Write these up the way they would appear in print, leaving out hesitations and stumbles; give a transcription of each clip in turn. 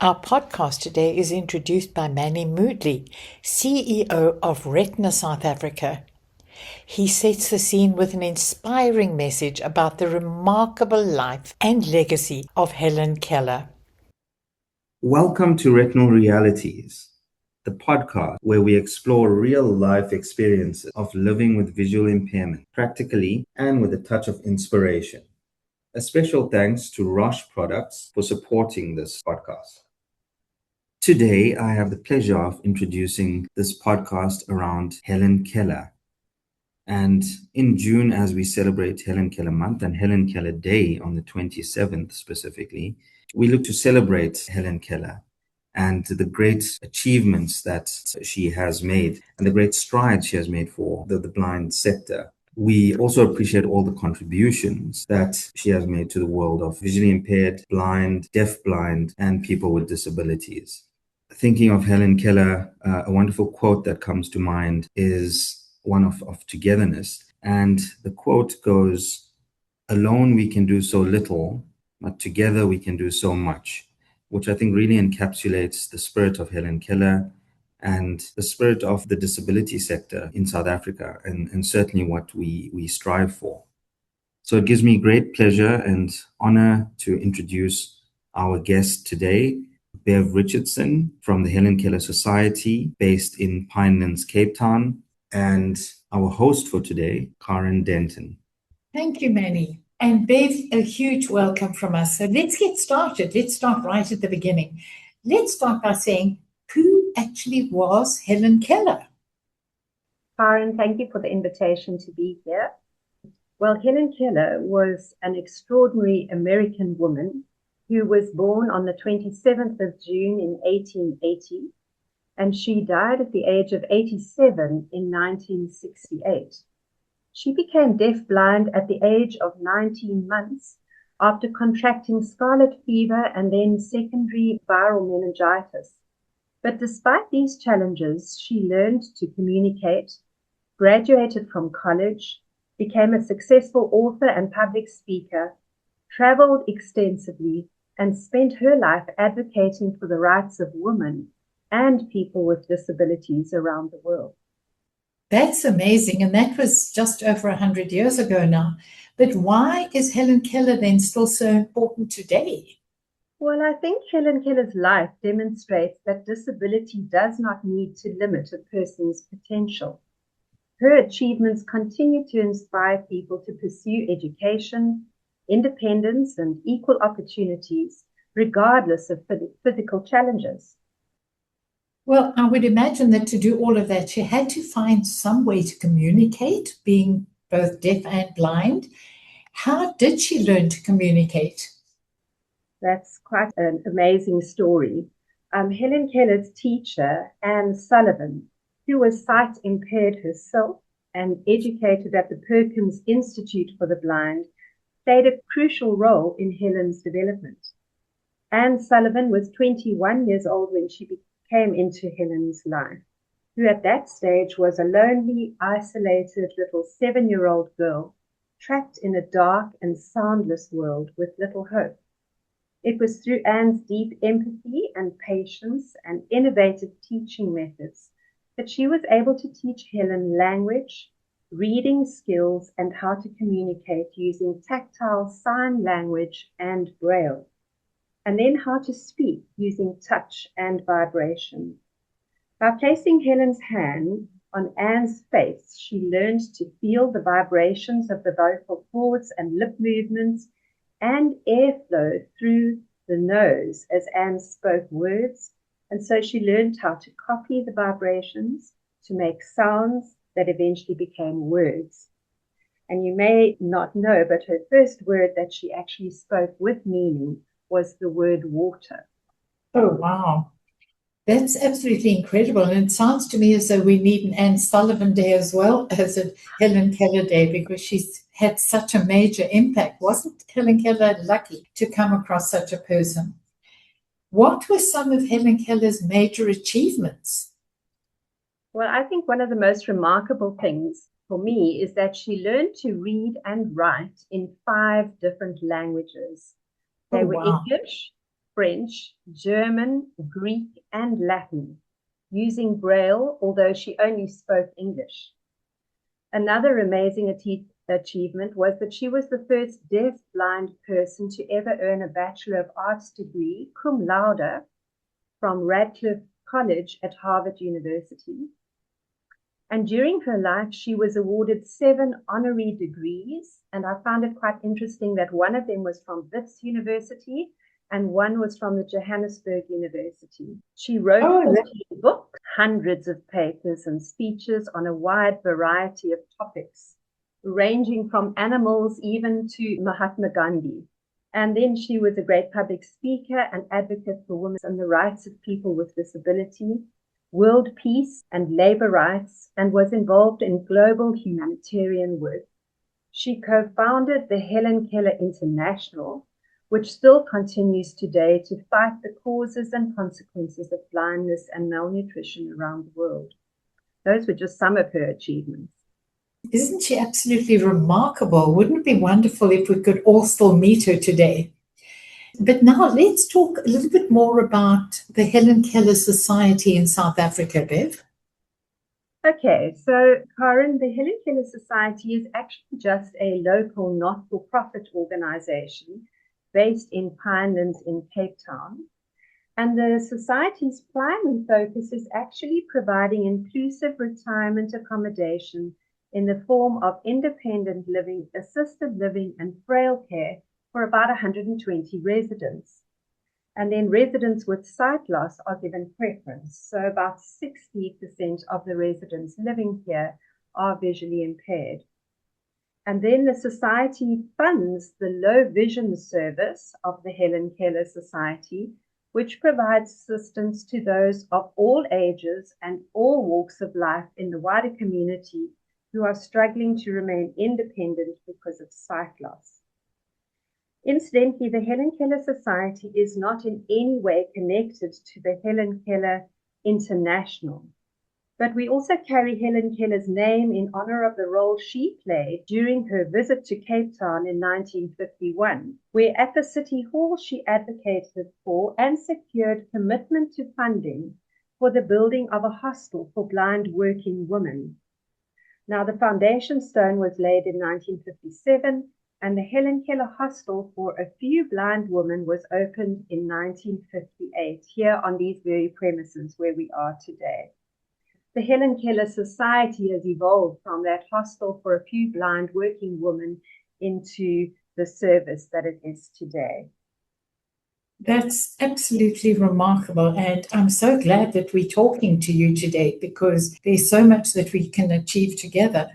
Our podcast today is introduced by Manny Moodley, CEO of Retina South Africa. He sets the scene with an inspiring message about the remarkable life and legacy of Helen Keller. Welcome to Retinal Realities, the podcast where we explore real-life experiences of living with visual impairment, practically and with a touch of inspiration. A special thanks to Roche Products for supporting this podcast. Today, I have the pleasure of introducing this podcast around Helen Keller. And in June, as we celebrate Helen Keller Month and Helen Keller Day on the 27th specifically, we look to celebrate Helen Keller and the great achievements that she has made and the great strides she has made for the blind sector. We also appreciate all the contributions that she has made to the world of visually impaired, blind, deafblind, and people with disabilities. Thinking of Helen Keller, a wonderful quote that comes to mind is one of togetherness. And the quote goes, "Alone we can do so little, but together we can do so much," which I think really encapsulates the spirit of Helen Keller and the spirit of the disability sector in South Africa, and certainly what we strive for. So it gives me great pleasure and honor to introduce our guest today, Bev Richardson from the Helen Keller Society, based in Pinelands, Cape Town, and our host for today, Karen Denton. Thank you, Manny. And Bev, a huge welcome from us. So let's get started. Let's start right at the beginning. Let's start by saying, who actually was Helen Keller? Karen, thank you for the invitation to be here. Well, Helen Keller was an extraordinary American woman who was born on the 27th of June in 1880, and she died at the age of 87 in 1968. She became deafblind at the age of 19 months after contracting scarlet fever and then secondary viral meningitis. But despite these challenges, she learned to communicate, graduated from college, became a successful author and public speaker, traveled extensively, and spent her life advocating for the rights of women and people with disabilities around the world. That's amazing. And that was just over 100 years ago now. But why is Helen Keller then still so important today? Well, I think Helen Keller's life demonstrates that disability does not need to limit a person's potential. Her achievements continue to inspire people to pursue education, independence, and equal opportunities, regardless of physical challenges. Well, I would imagine that to do all of that, she had to find some way to communicate, being both deaf and blind. How did she learn to communicate? That's quite an amazing story. Helen Keller's teacher, Anne Sullivan, who was sight impaired herself and educated at the Perkins Institute for the Blind, played a crucial role in Helen's development. Anne Sullivan was 21 years old when she came into Helen's life, who at that stage was a lonely, isolated little 7-year-old girl trapped in a dark and soundless world with little hope. It was through Anne's deep empathy and patience and innovative teaching methods that she was able to teach Helen language, reading skills, and how to communicate using tactile sign language and Braille, and then how to speak using touch and vibration. By placing Helen's hand on Anne's face, she learned to feel the vibrations of the vocal cords and lip movements and airflow through the nose as Anne spoke words, and so she learned how to copy the vibrations to make sounds that eventually became words. And you may not know, but her first word that she actually spoke with meaning was the word water. Oh, wow. That's absolutely incredible. And it sounds to me as though we need an Anne Sullivan Day as well as a Helen Keller Day, because she's had such a major impact. Wasn't Helen Keller lucky to come across such a person? What were some of Helen Keller's major achievements? Well, I think one of the most remarkable things for me is that she learned to read and write in 5 different languages. They were English, French, German, Greek, and Latin, using Braille, although she only spoke English. Another amazing achievement was that she was the first deaf-blind person to ever earn a Bachelor of Arts degree, cum laude, from Radcliffe College at Harvard University. And during her life, she was awarded 7 honorary degrees, and I found it quite interesting that one of them was from Wits University and one was from the Johannesburg University. She wrote 14 books, hundreds of papers and speeches on a wide variety of topics, ranging from animals even to Mahatma Gandhi. And then she was a great public speaker and advocate for women and the rights of people with disability, world peace and labor rights, and was involved in global humanitarian work. She co-founded the Helen Keller International, which still continues today to fight the causes and consequences of blindness and malnutrition around the world. Those were just some of her achievements. Isn't she absolutely remarkable? Wouldn't it be wonderful if we could all still meet her today? But now let's talk a little bit more about the Helen Keller Society in South Africa, Bev. Okay, so Karen, the Helen Keller Society is actually just a local not-for-profit organization based in Pinelands in Cape Town. And the society's primary focus is actually providing inclusive retirement accommodation in the form of independent living, assisted living, and frail care for about 120 residents. And then residents with sight loss are given preference. So about 60% of the residents living here are visually impaired. And then the society funds the low vision service of the Helen Keller Society, which provides assistance to those of all ages and all walks of life in the wider community who are struggling to remain independent because of sight loss. Incidentally, the Helen Keller Society is not in any way connected to the Helen Keller International, but we also carry Helen Keller's name in honor of the role she played during her visit to Cape Town in 1951, where at the City Hall she advocated for and secured commitment to funding for the building of a hostel for blind working women. Now, the foundation stone was laid in 1957, and the Helen Keller Hostel for a few blind women was opened in 1958 here on these very premises where we are today. The Helen Keller Society has evolved from that hostel for a few blind working women into the service that it is today. That's absolutely remarkable, and I'm so glad that we're talking to you today because there's so much that we can achieve together.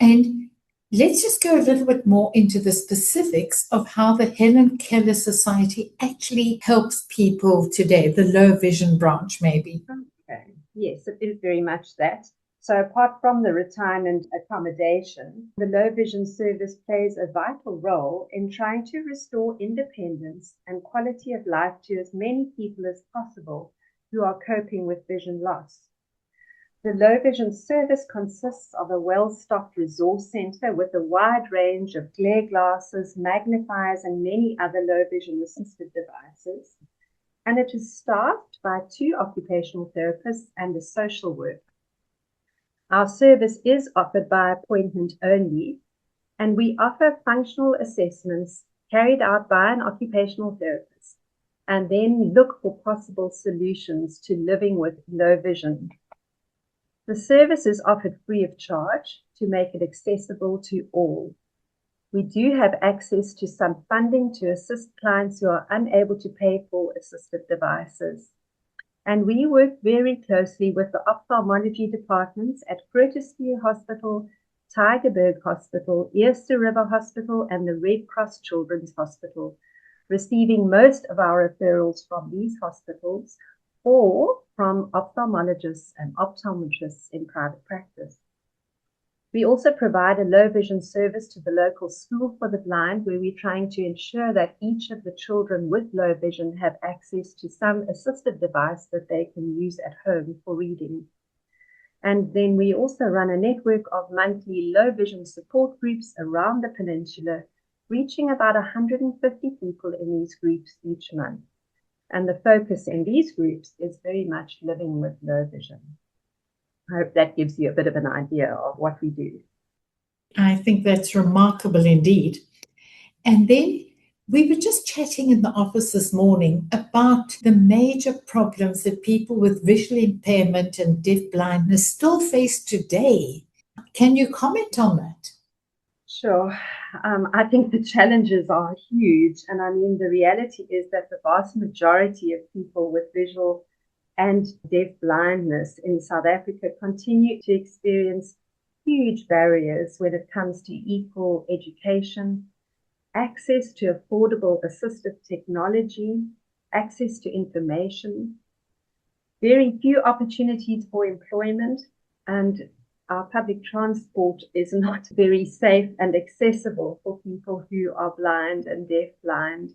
And let's just go a little bit more into the specifics of how the Helen Keller Society actually helps people today, the low vision branch maybe. Okay. Yes, it is very much that. So apart from the retirement accommodation, the low vision service plays a vital role in trying to restore independence and quality of life to as many people as possible who are coping with vision loss. The low vision service consists of a well-stocked resource center with a wide range of glare glasses, magnifiers, and many other low vision assistive devices. And it is staffed by 2 occupational therapists and a social worker. Our service is offered by appointment only, and we offer functional assessments carried out by an occupational therapist, and then look for possible solutions to living with low vision. The service is offered free of charge to make it accessible to all. We do have access to some funding to assist clients who are unable to pay for assistive devices. And we work very closely with the ophthalmology departments at Grooterschuur Hospital, Tygerberg Hospital, Eerste River Hospital, and the Red Cross Children's Hospital, receiving most of our referrals from these hospitals or from ophthalmologists and optometrists in private practice. We also provide a low vision service to the local school for the blind, where we're trying to ensure that each of the children with low vision have access to some assistive device that they can use at home for reading. And then we also run a network of monthly low vision support groups around the peninsula, reaching about 150 people in these groups each month. And the focus in these groups is very much living with low vision. I hope that gives you a bit of an idea of what we do. I think that's remarkable indeed. And then we were just chatting in the office this morning about the major problems that people with visual impairment and deaf blindness still face today. Can you comment on that? Sure. I think the challenges are huge. And I mean, the reality is that the vast majority of people with visual and deaf blindness in South Africa continue to experience huge barriers when it comes to equal education, access to affordable assistive technology, access to information, very few opportunities for employment, and our public transport is not very safe and accessible for people who are blind and deafblind.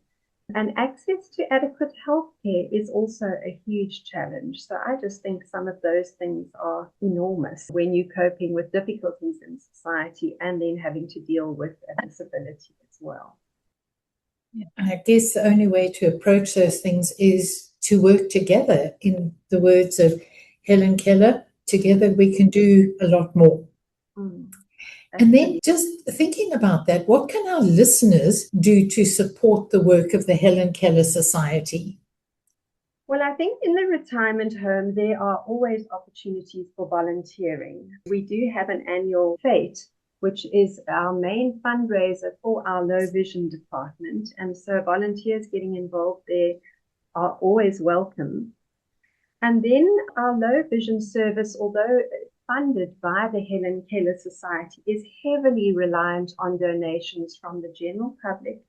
And access to adequate healthcare is also a huge challenge. So I just think some of those things are enormous when you're coping with difficulties in society and then having to deal with a disability as well. I guess the only way to approach those things is to work together. In the words of Helen Keller, together we can do a lot more. And then just thinking about that, what can our listeners do to support the work of the Helen Keller Society? Well, I think in the retirement home, there are always opportunities for volunteering. We do have an annual FATE, which is our main fundraiser for our low vision department. And so volunteers getting involved there are always welcome. And then our low vision service, although funded by the Helen Keller Society, is heavily reliant on donations from the general public.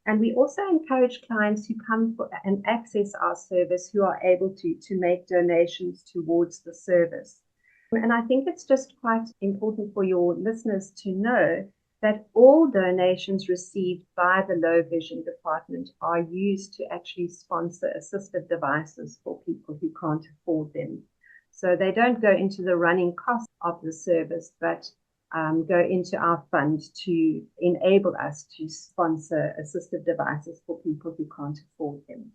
And we also encourage clients who come for and access our service who are able to make donations towards the service. And I think it's just quite important for your listeners to know that all donations received by the low vision department are used to actually sponsor assistive devices for people who can't afford them. So they don't go into the running cost of the service, but go into our fund to enable us to sponsor assistive devices for people who can't afford them.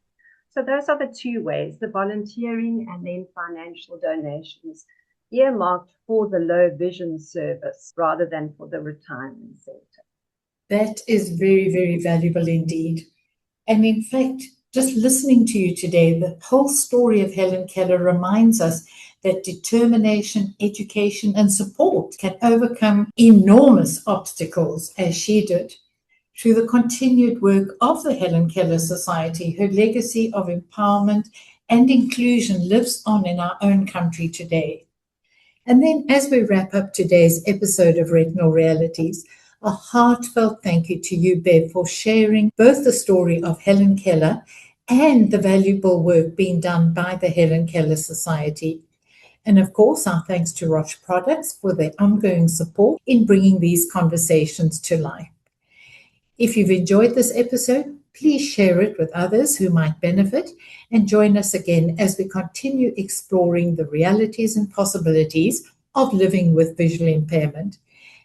So those are the two ways, the volunteering and then financial donations, earmarked for the low vision service rather than for the retirement center. That is very, very valuable indeed. And in fact, just listening to you today, the whole story of Helen Keller reminds us that determination, education, and support can overcome enormous obstacles, as she did. Through the continued work of the Helen Keller Society, her legacy of empowerment and inclusion lives on in our own country today. And then, as we wrap up today's episode of Retinal Realities, a heartfelt thank you to you, Bev, for sharing both the story of Helen Keller and the valuable work being done by the Helen Keller Society. And of course, our thanks to Roche Products for their ongoing support in bringing these conversations to life. If you've enjoyed this episode, please share it with others who might benefit and join us again as we continue exploring the realities and possibilities of living with visual impairment.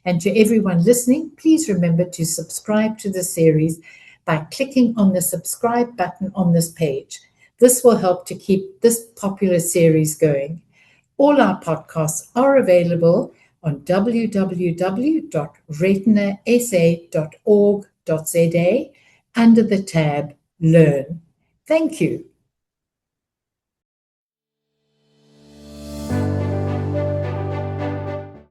And to everyone listening, please remember to subscribe to the series by clicking on the subscribe button on this page. This will help to keep this popular series going. All our podcasts are available on www.retinasa.org.za under the tab Learn. Thank you.